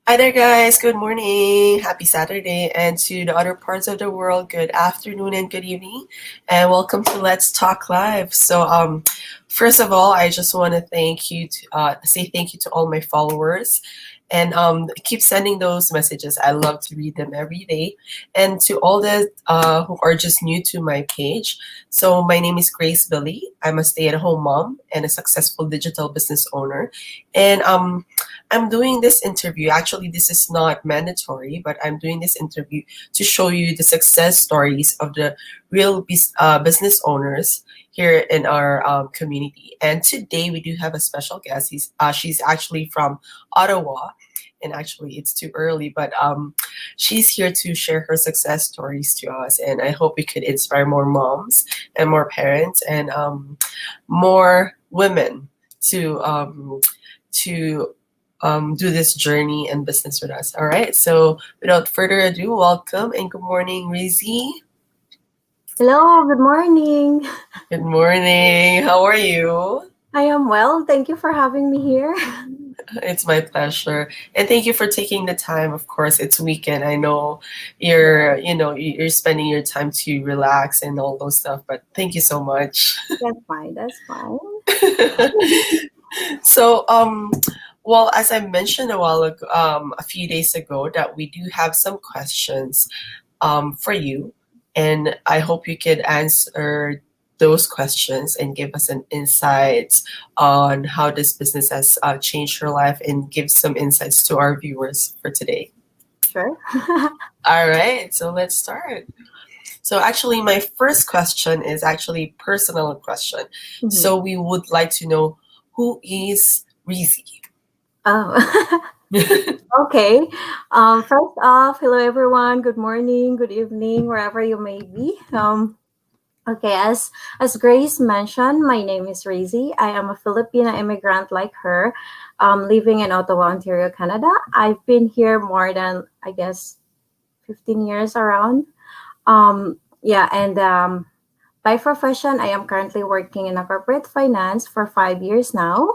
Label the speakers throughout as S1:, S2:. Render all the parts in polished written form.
S1: Hi there, guys. Good morning. Happy Saturday. And to the other parts of the world, good afternoon and good evening. And welcome to Let's Talk Live. First of all, I just want to say thank you to all my followers. And keep sending those messages. I love to read them every day. And to all the who are just new to my page. So, my name is Grace Billy. I'm a stay at home mom and a successful digital business owner. And I'm doing this interview. Actually, this is not mandatory, but I'm doing this interview to show you the success stories of the business owners here in our community. And today we do have a special guest. She's actually from Ottawa. And actually, it's too early, but she's here to share her success stories to us. And I hope we could inspire more moms and more parents and more women to do this journey and business with us. All right. So without further ado, welcome and good morning, Rizzy.
S2: Hello, good morning.
S1: Good morning. How are you?
S2: I am well. Thank you for having me here.
S1: It's my pleasure. And thank you for taking the time. Of course, it's weekend. I know you're spending your time to relax and all those stuff, but thank you so much.
S2: That's fine. That's fine.
S1: So, well, as I mentioned a few days ago, that we do have some questions for you, and I hope you could answer those questions and give us an insight on how this business has changed your life and give some insights to our viewers for today.
S2: Sure.
S1: All right, so let's start. So actually, my first question is actually personal question.
S2: Mhm.
S1: So we would like to know who is Rizzy.
S2: Oh, okay. First off, hello everyone. Good morning, good evening, wherever you may be. Okay, as Grace mentioned, my name is Razy. I am a Filipina immigrant like her, living in Ottawa, Ontario, Canada. I've been here more than, I guess, 15 years around. Yeah, and by profession, I am currently working in a corporate finance for 5 years now.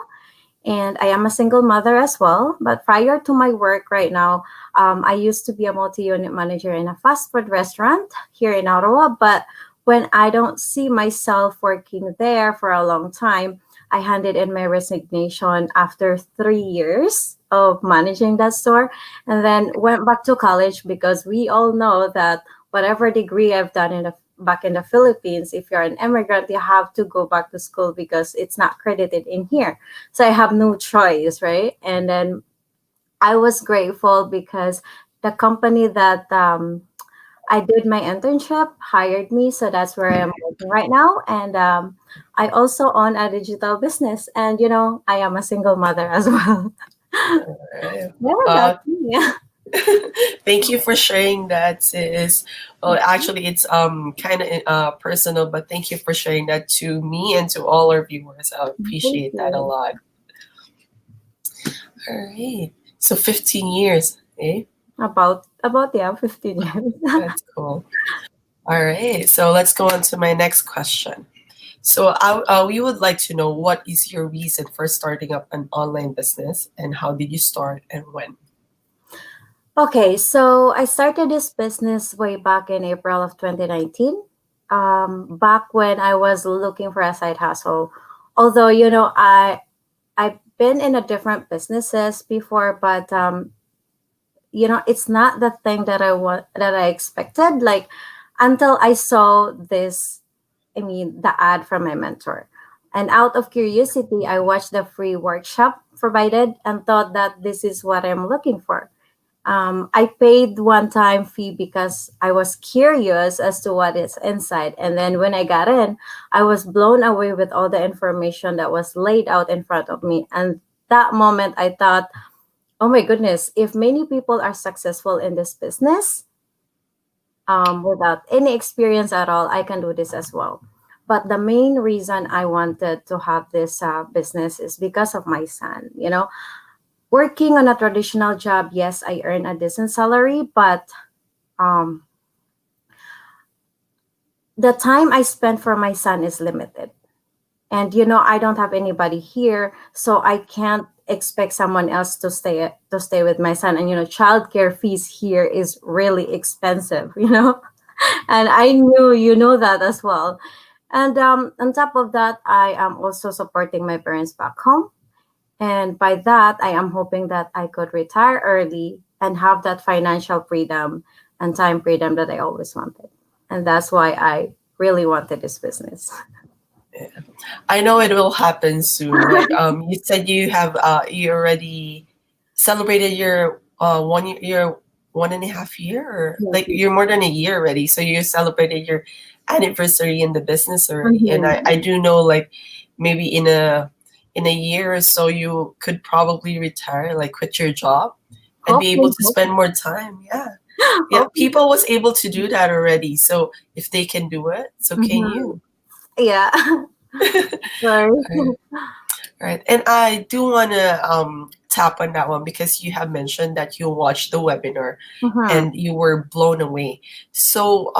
S2: And I am a single mother as well. But prior to my work right now, I used to be a multi unit manager in a fast food restaurant here in Ottawa. But when I don't see myself working there for a long time, I handed in my resignation after 3 years of managing that store and then went back to college because we all know that whatever degree I've done back in the Philippines, if you're an immigrant, you have to go back to school because it's not credited in here. So I have no choice, right? And then I was grateful because the company that I did my internship hired me, so that's where I'm working right now. And I also own a digital business, and I am a single mother as well.
S1: Alright.
S2: Yeah, that's me.
S1: Thank you for sharing that, sis. Well, actually, it's kind of personal, but thank you for sharing that to me and to all our viewers. I
S2: Thank
S1: appreciate that a
S2: you.
S1: lot. All right. So 15 years, eh?
S2: About yeah, 15 years.
S1: That's cool. All right. So let's go on to my next question. So we would like to know what is your reason for starting up an online business and how did you start and when?
S2: Okay, so I started this business way back in April of 2019. Back when I was looking for a side hustle. Although, I've been in a different businesses before, but it's not the thing that I expected. Like until I saw this, I mean, the ad from my mentor. And out of curiosity, I watched the free workshop provided and thought that this is what I'm looking for. I paid one time fee because I was curious as to what is inside. And then when I got in, I was blown away with all the information that was laid out in front of me. And that moment, I thought, oh my goodness, if many people are successful in this business without any experience at all, I can do this as well. But the main reason I wanted to have this business is because of my son. Working on a traditional job, yes, I earn a decent salary, but um, the time I spend for my son is limited. And I don't have anybody here, so I can't expect someone else to stay with my son. And childcare fees here is really expensive. And I knew you know that as well. And on top of that, I am also supporting my parents back home. And by that, I am hoping that I could retire early and have that financial freedom and time freedom that I always wanted. And that's why I really wanted this business.
S1: I know it will happen soon. Like you said, you already celebrated your 1 year, your 1.5 year, or
S2: Yes.
S1: like you're more than a year already. So you celebrated your anniversary in the business already, and I
S2: Mhm.
S1: do know like maybe in a year or so you could probably retire, like quit your job, and be able
S2: Hoping,
S1: to spend
S2: hoping,
S1: more time. Yeah, yeah.
S2: hoping.
S1: People was able to do that already. So if they can do it, so can
S2: Mhm.
S1: you.
S2: Yeah. Sorry.
S1: Right. And I do want to tap on that one because you have mentioned that you watched the webinar
S2: Mhm.
S1: and you were blown away. So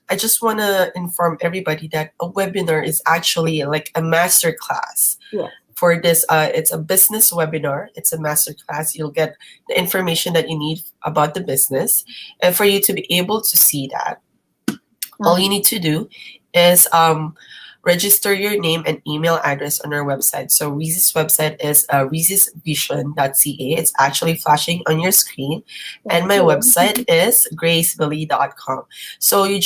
S1: I just want to inform everybody that a webinar is actually like a master class.
S2: Yeah.
S1: For this, it's a business webinar. It's a master class. You'll get the information that you need about the business. And for you to be able to see that, all you
S2: Mhm.
S1: need to do is register your name and email address on our website. So Reese's website is reesesvision.ca. It's actually flashing on your screen. And
S2: Thank
S1: my
S2: you.
S1: website is gracebilly.com. So you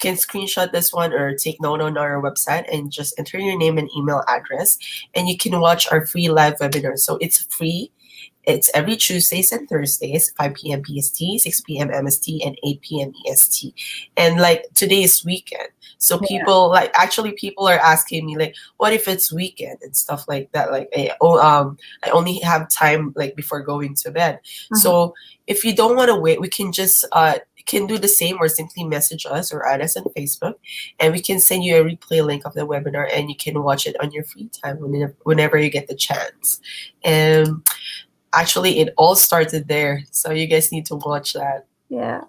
S1: can screenshot this one or take note on our website and just enter your name and email address. And you can watch our free live webinar. So it's free. It's every Tuesdays and Thursdays, 5 p.m. PST, 6 p.m. MST, and 8 p.m. EST. And like today is weekend. So
S2: Yeah.
S1: people are asking me like, what if it's weekend and stuff like that? Like I only have time like before going to bed.
S2: Mhm.
S1: So if you don't want to wait, we can just can do the same or simply message us or add us on Facebook, and we can send you a replay link of the webinar and you can watch it on your free time whenever you get the chance. And actually, it all started there. So you guys need to watch that.
S2: Yeah.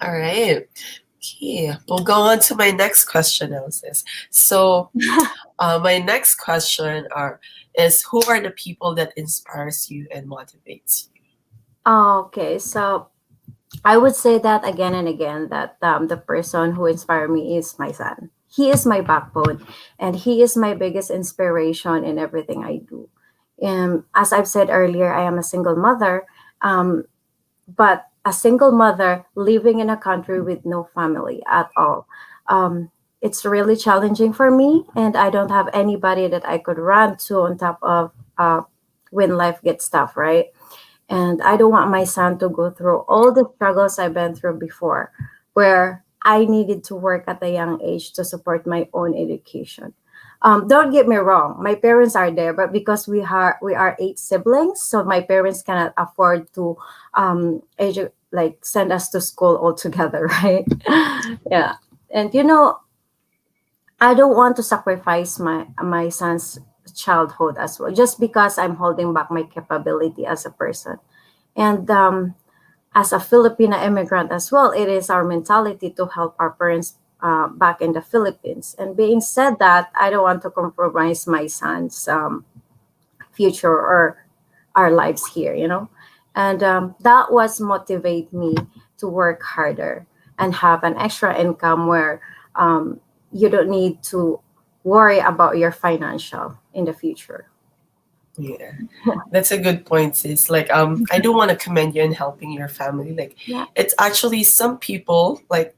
S1: All right. Okay. We'll go on to my next question, Elsis. So my next question is who are the people that inspires you and motivates you?
S2: Okay. So I would say that again and again that the person who inspired me is my son. He is my backbone, and he is my biggest inspiration in everything I do. As I've said earlier, I am a single mother, um, but a single mother living in a country with no family at all. Um, it's really challenging for me, and I don't have anybody that I could run to on top of when life gets tough, right? And I don't want my son to go through all the struggles I've been through before, where I needed to work at a young age to support my own education. Don't get me wrong, my parents are there, but because we are 8 siblings, so my parents cannot afford to like send us to school all together, right? Yeah, and I don't want to sacrifice my son's childhood as well, just because I'm holding back my capability as a person. And as a Filipina immigrant as well, it is our mentality to help our parents back in the Philippines. And being said that, I don't want to compromise my son's future or our lives here. And that was motivate me to work harder and have an extra income where you don't need to worry about your financial in the future.
S1: Yeah, that's a good point, sis. Like, I do want to commend you in helping your family. Like,
S2: Yeah.
S1: it's actually some people, like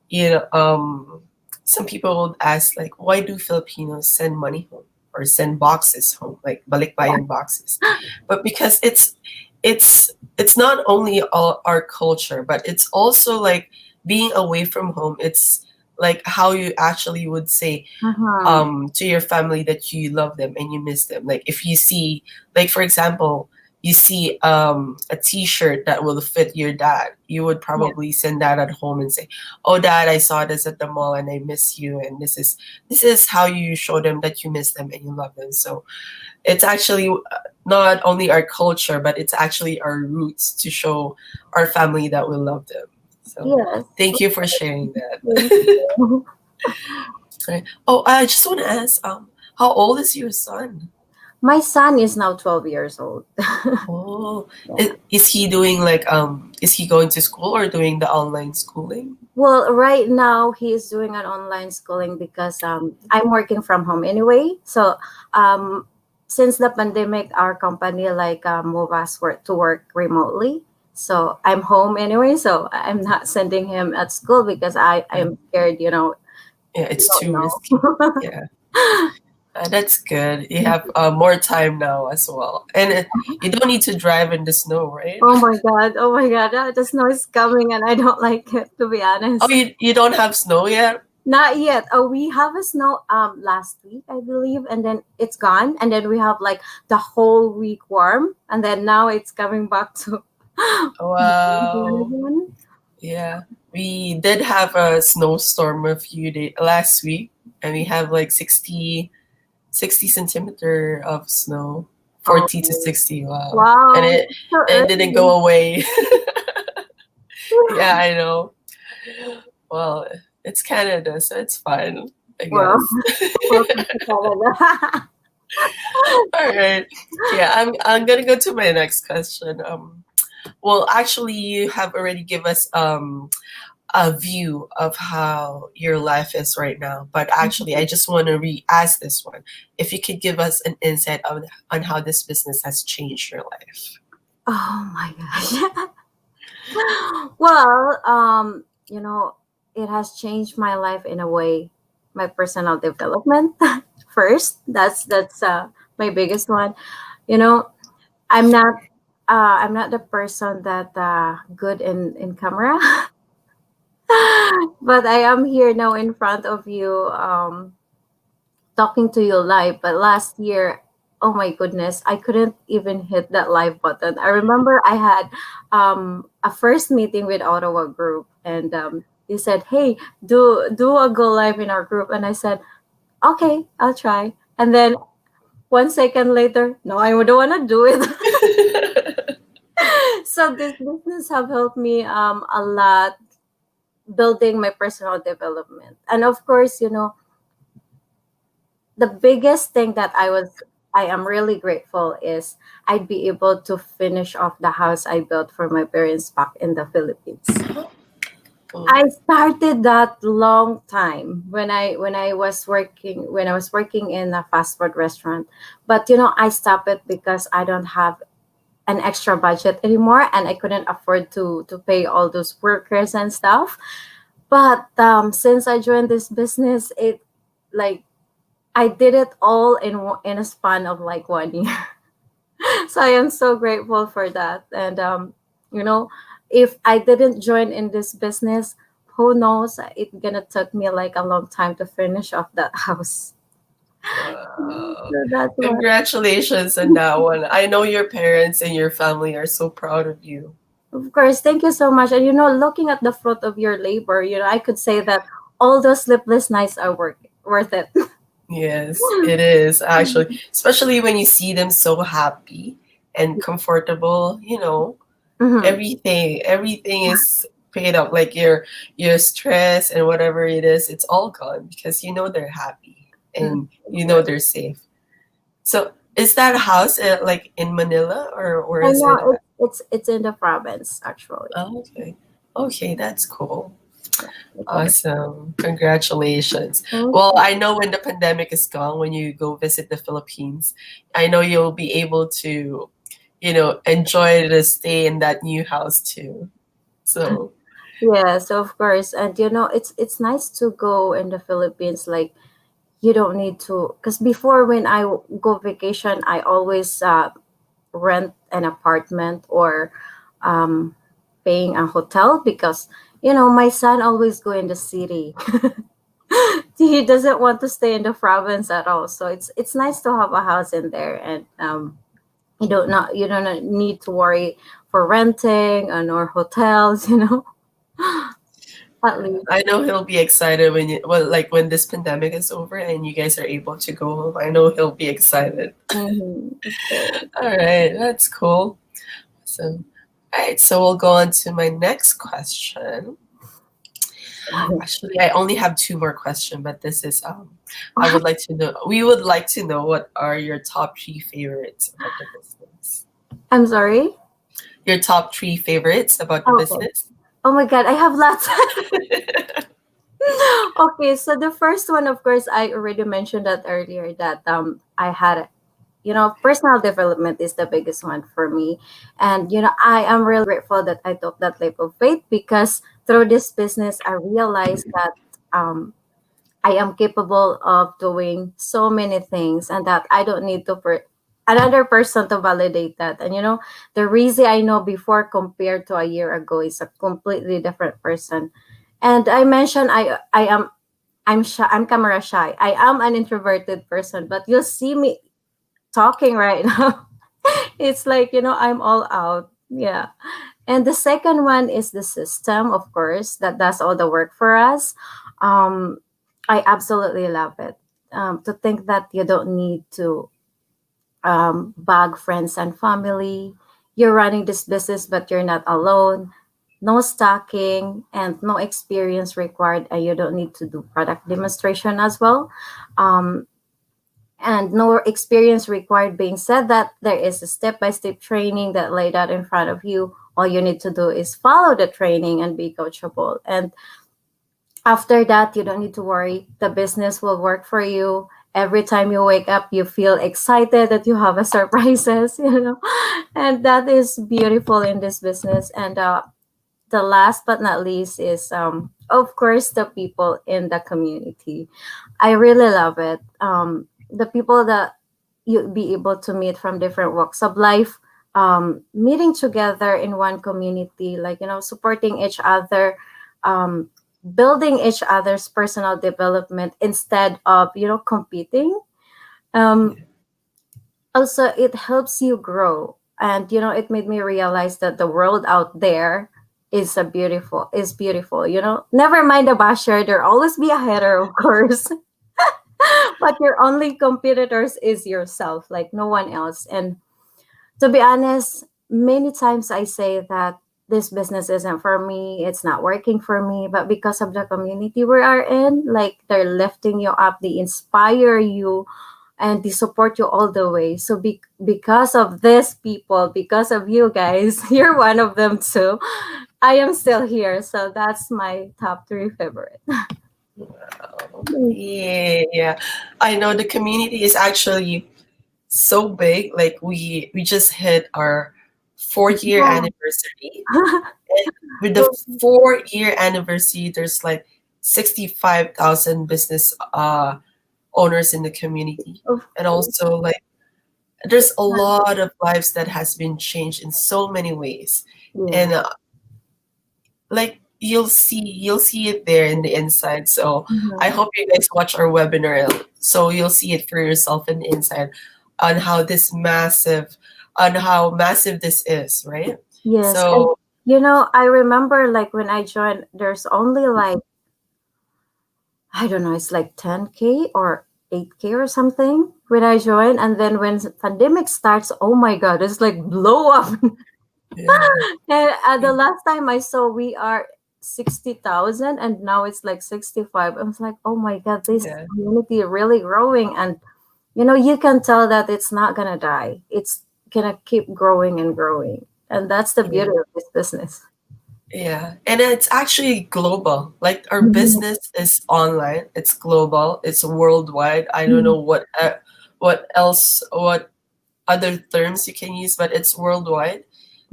S1: you know, some people would ask, like, why do Filipinos send money home or send boxes home, like balikbayan boxes? But because it's not only all our culture, but it's also like being away from home. It's like how you actually would say
S2: Uh-huh.
S1: to your family that you love them and you miss them. Like if you see, like for example, you see a T-shirt that will fit your dad, you would
S2: Yeah.
S1: probably send that at home and say, "Oh, Dad, I saw this at the mall and I miss you." And this is how you show them that you miss them and you love them. So it's actually not only our culture, but it's actually our roots to show our family that we love them. So
S2: Yes.
S1: thank you for sharing
S2: Thank
S1: that.
S2: you.
S1: Right. Oh, I just want to ask, how old is your son?
S2: My son is now 12 years old.
S1: Oh,
S2: Yeah.
S1: is he doing like is he going to school or doing the online schooling?
S2: Well, right now he is doing an online schooling because I'm working from home anyway. So um, since the pandemic, our company like move us work to work remotely. So I'm home anyway. So I'm not sending him at school because I
S1: Yeah,
S2: am scared.
S1: yeah,
S2: You
S1: it's
S2: don't
S1: too
S2: know.
S1: risky. Yeah. That's good. You have more time now as well, and you don't need to drive in the snow, right?
S2: Oh my god! Oh my god! The snow is coming, and I don't like it, to be
S1: Oh,
S2: honest.
S1: you don't have snow yet?
S2: Not yet. Oh, we have a snow last week, I believe, and then it's gone, and then we have like the whole week warm, and then now it's coming back to
S1: Wow.
S2: again.
S1: Yeah, we did have a snowstorm a few days last week, and we have like 60 centimeter of snow, 40 to
S2: Oh
S1: 60. Wow, and
S2: wow!
S1: it
S2: So
S1: and didn't go
S2: early.
S1: away. Yeah, I know. Well, it's Canada, so it's fine, I
S2: Well,
S1: guess.
S2: welcome to Canada.
S1: All right. Yeah, I'm gonna go to my next question. Well, actually, you have already give us a view of how your life is right now, but actually, I just want to re-ask this one. If you could give us an insight on how this business has changed your life.
S2: Oh my gosh. Well, it has changed my life in a way. My personal development first. That's my biggest one. You know, I'm not I'm not the person that good in camera, but I am here now in front of you, talking to you live. But last year, oh my goodness, I couldn't even hit that live button. I remember I had a first meeting with Ottawa group, and you said, "Hey, do a go live in our group," and I said, "Okay, I'll try." And then 1 second later, no, I don't want to do it. So this business have helped me a lot building my personal development, and of course, the biggest thing that I am really grateful is I'd be able to finish off the house I built for my parents back in the Philippines.
S1: Oh,
S2: I started that long time when I was working in a fast food restaurant. But I stopped it because I don't have an extra budget anymore, and I couldn't afford to pay all those workers and stuff. But since I joined this business, it like I did it all in a span of like 1 year. So I am so grateful for that. And you know, if I didn't join in this business, who knows? It's gonna take me like a long time to finish off that house.
S1: wow.
S2: So that's what.
S1: Congratulations on that one. I know your parents and your family are so proud of you.
S2: Of course, thank you so much. And looking at the fruit of your labor, I could say that all those sleepless nights are worth it.
S1: Yes, it is actually, especially when you see them so happy and comfortable,
S2: Mhm.
S1: everything is paid up. Like your stress and whatever it is, it's all gone because they're happy
S2: Mhm.
S1: and they're safe. So is that house like in Manila or
S2: I
S1: is
S2: know
S1: it?
S2: it's in the province actually.
S1: Oh, okay. Okay, that's cool.
S2: Yeah, it's in the
S1: Awesome. Congratulations.
S2: Thank
S1: Well,
S2: you.
S1: I know when the pandemic is gone, when you go visit the Philippines, I know you'll be able to, enjoy the stay in that new house too. So,
S2: Yes, of course. And it's nice to go in the Philippines. Like you don't need to, because before when I go vacation, I always rent an apartment or um, paying a hotel because my son always go in the city. He doesn't want to stay in the province at all. So it's nice to have a house in there, and you don't need to worry for renting and or hotels. At
S1: yeah,
S2: least.
S1: I know he'll be excited like when this pandemic is over and you guys are able to go home. I know he'll be excited.
S2: Of course.
S1: All right, that's cool. So, all right, so we'll go on to my next question. Actually, I only have two more questions, but this is I would like to know. We would like to know what are your top three favorites about the business.
S2: I'm sorry.
S1: Your top three favorites about the
S2: Okay.
S1: business.
S2: Oh my God, I have lots. Okay, so the first one, of course, I already mentioned that earlier that I had, personal development is the biggest one for me. And I am really grateful that I took that leap of faith, because through this business I realized that um I am capable of doing so many things, and that I don't need to another person to validate that. And the reason I know before compared to a year ago is a completely different person. And I mentioned I'm shy. I'm camera shy. I am an introverted person, but you'll see me talking right now. It's like, I'm all out. Yeah. And the second one is the system, of course, that does all the work for us. Um, I absolutely love it. To think that you don't need to bag friends and family. You're running this business, but you're not alone. No stocking and no experience required, and you don't need to do product demonstration as well. Um, and no experience required, being said that there is a step-by-step training that laid out in front of you. All you need to do is follow the training and be coachable. And after that, you don't need to worry. The business will work for you. Every time you wake up, you feel excited that you have a surprises, and that is beautiful in this business. And the last but not least is, of course, the people in the community. I really love it. The people that you'd be able to meet from different walks of life, meeting together in one community, like, supporting each other, um, building each other's personal development instead of, competing. Um, Also, it helps you grow. And, it made me realize that the world out there is beautiful. Never mind the basher, there always be a hater, of course. But your only competitors is yourself, like no one else. And to be honest, many times I say that this business isn't for me, it's not working for me, but because of the community we are in, like, they're lifting you up, they inspire you, and they support you all the way. So because of these people, because of you guys, you're one of them too. I am still here, so that's my top three favorite.
S1: Wow. Yeah. I know the community is actually so big. Like we just hit our 4 year
S2: Yeah.
S1: anniversary. And with the 4 year anniversary, there's like 65,000 business owners in the community.
S2: Of
S1: And also like there's a lot of lives that has been changed in so many ways.
S2: Yeah.
S1: And like you'll see it there in the inside. So I
S2: Mhm.
S1: hope you guys watch our webinar so you'll see it for yourself in the inside on how massive this is, right?
S2: Yes. And
S1: So
S2: I remember, like, when I joined, there's only like, I don't know, it's like 10K or 8K or something when I joined. And then when pandemic starts, oh my God, it's like blow up.
S1: yeah,
S2: And the last time I saw, we are 60,000, and now it's like 65. I was like, oh my God, this
S1: yeah,
S2: community really growing. And, you can tell that it's not going to die. It's going to keep growing and growing. And that's the
S1: yeah,
S2: beauty of this business.
S1: yeah. And it's actually global. Like our
S2: Mhm.
S1: business is online, it's global, it's worldwide. I don't
S2: Mhm.
S1: know what other terms you can use, but it's worldwide.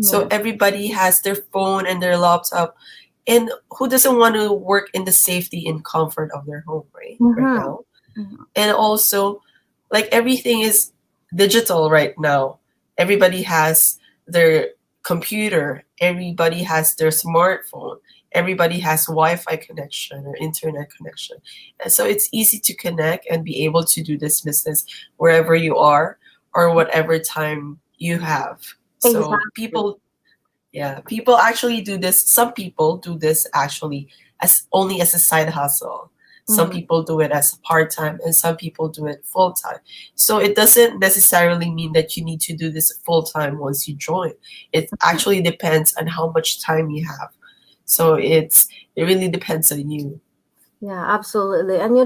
S1: So
S2: Yeah.
S1: everybody has their phone and their laptop. And who doesn't want to work in the safety and comfort of their home, right
S2: Mhm.
S1: now? And also, like everything is digital right now. Everybody has their computer, everybody has their smartphone, everybody has Wi-Fi connection or internet connection. And so it's easy to connect and be able to do this business wherever you are or whatever time you have. So
S2: Exactly.
S1: people actually do this. Some people do this actually as only as a side hustle. Some
S2: Mhm.
S1: people do it as part time, and some people do it full time. So it doesn't necessarily mean that you need to do this full time once you join. It actually depends on how much time you have. So it really depends on you.
S2: Yeah, absolutely. And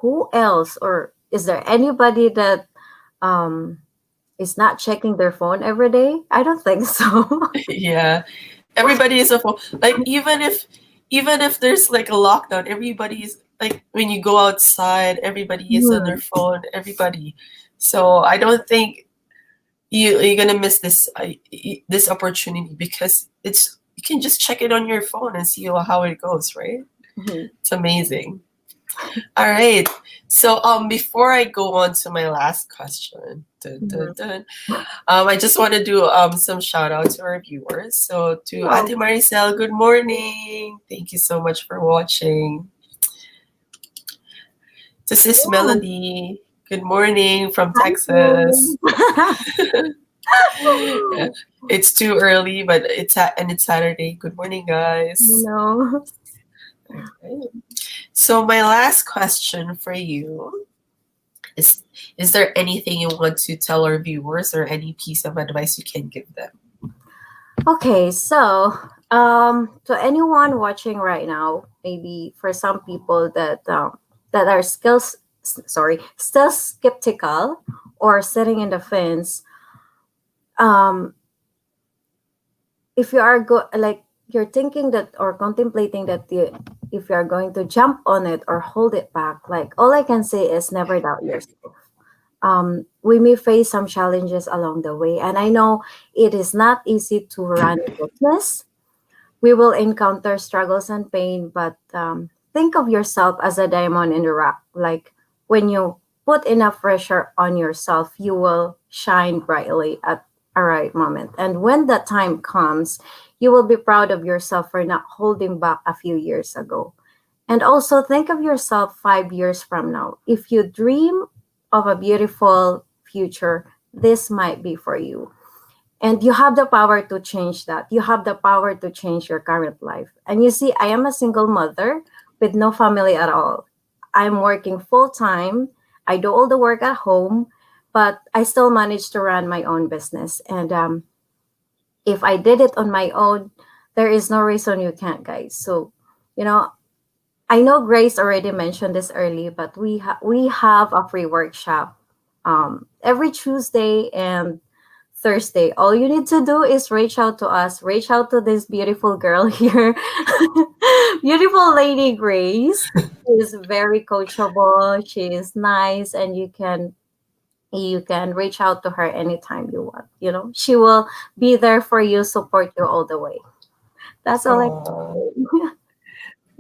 S2: who else, or is there anybody that um is not checking their phone every day? I don't think so.
S1: Yeah, everybody is a phone. Like even if there's like a lockdown, everybody's like when you go outside, everybody is on their
S2: Mhm.
S1: phone. Everybody. So I don't think you're gonna miss this opportunity because you can just check it on your phone and see how it goes, right?
S2: Mhm.
S1: It's amazing. All right. So before I go on to my last question, dun, dun,
S2: Mhm.
S1: dun, I just want to do some shout out to our viewers. So to
S2: Oh,
S1: Ate Maricel, good morning. Thank you so much for watching. To Sis
S2: yeah.
S1: Melody, good morning from
S2: Hi,
S1: Texas.
S2: Jane.
S1: Yeah, it's too early, but it's Saturday. Good morning,
S2: you
S1: guys.
S2: know.
S1: Okay. So my last question for you is: Is there anything you want to tell our viewers, or any piece of advice you can give them?
S2: Okay, so to anyone watching right now, maybe for some people that are still skeptical or sitting in the fence, um, if you are like you're thinking that or contemplating that if you are going to jump on it or hold it back, like all I can say is never doubt yourself. We may face some challenges along the way, and I know it is not easy to run a business. We will encounter struggles and pain, but think of yourself as a diamond in the rock. Like when you put enough pressure on yourself, you will shine brightly at a right moment. And when that time comes, you will be proud of yourself for not holding back a few years ago. And also think of yourself 5 years from now. If you dream of a beautiful future, this might be for you, and you have the power to change that. You have the power to change your current life. And you see, I am a single mother with no family at all. I'm working full time. I do all the work at home, but I still manage to run my own business. And if I did it on my own, there is no reason you can't, guys. So, you know, I know Grace already mentioned this early, but we have a free workshop every Tuesday and Thursday. All you need to do is reach out to us, reach out to this beautiful girl here, beautiful lady Grace. She is very coachable. She is nice, and you can reach out to her anytime you want. She will be there for you, support you all the way. That's all I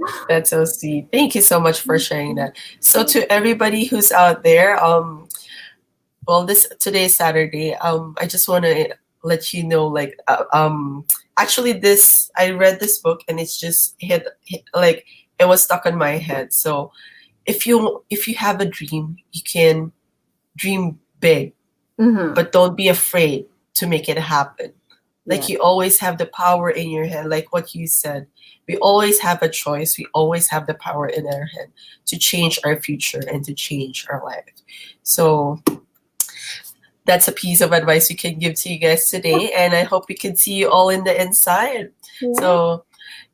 S1: Oh, that's so sweet. Thank you so much for sharing that. So to everybody who's out there, well, this today is Saturday. I just want to let you know, like, actually, this I read this book and it's just hit like it was stuck on my head. So if you have a dream, you can dream big,
S2: Mm-hmm.
S1: but don't be afraid to make it happen.
S2: Yeah.
S1: Like you always have the power in your head, like what you said. We always have a choice. We always have the power in our head to change our future and to change our life. So that's a piece of advice we can give to you guys today. And I hope we can see you all in the inside.
S2: Yeah.
S1: So,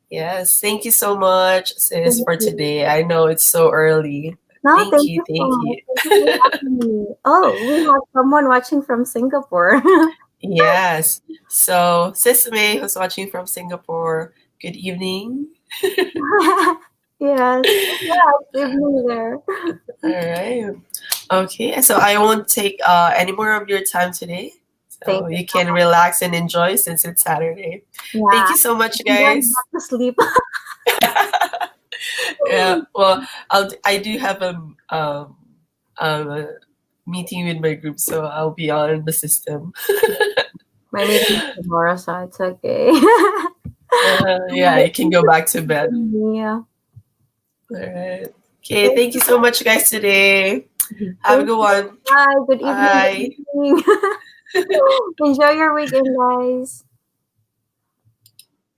S1: yes, thank you so much, sis,
S2: Thank
S1: for
S2: you.
S1: today. I know it's so early.
S2: No,
S1: Thank
S2: thank
S1: you.
S2: you so
S1: Thank
S2: much.
S1: you.
S2: Thank you for having me. Oh, we have someone watching from Singapore.
S1: Yes. So, Sis May, who's watching from Singapore, good evening.
S2: Yes. Yeah, it's evening there.
S1: All right. Okay, so I won't take any more of your time today. So
S2: Thank you
S1: you
S2: so
S1: can relax and enjoy since it's Saturday.
S2: much.
S1: Thank
S2: Yeah.
S1: you so much,
S2: I'm going
S1: guys.
S2: back to sleep.
S1: Yeah, well, I do have a meeting with my group, so I'll be on the system.
S2: My meeting is tomorrow, so it's okay.
S1: Yeah, you can go back to bed.
S2: Yeah.
S1: All right. Okay,
S2: Thank
S1: thank you so much, guys, today. Have a
S2: thank
S1: good
S2: you.
S1: one.
S2: Bye. Good evening.
S1: Bye.
S2: Good evening. Enjoy your weekend, guys.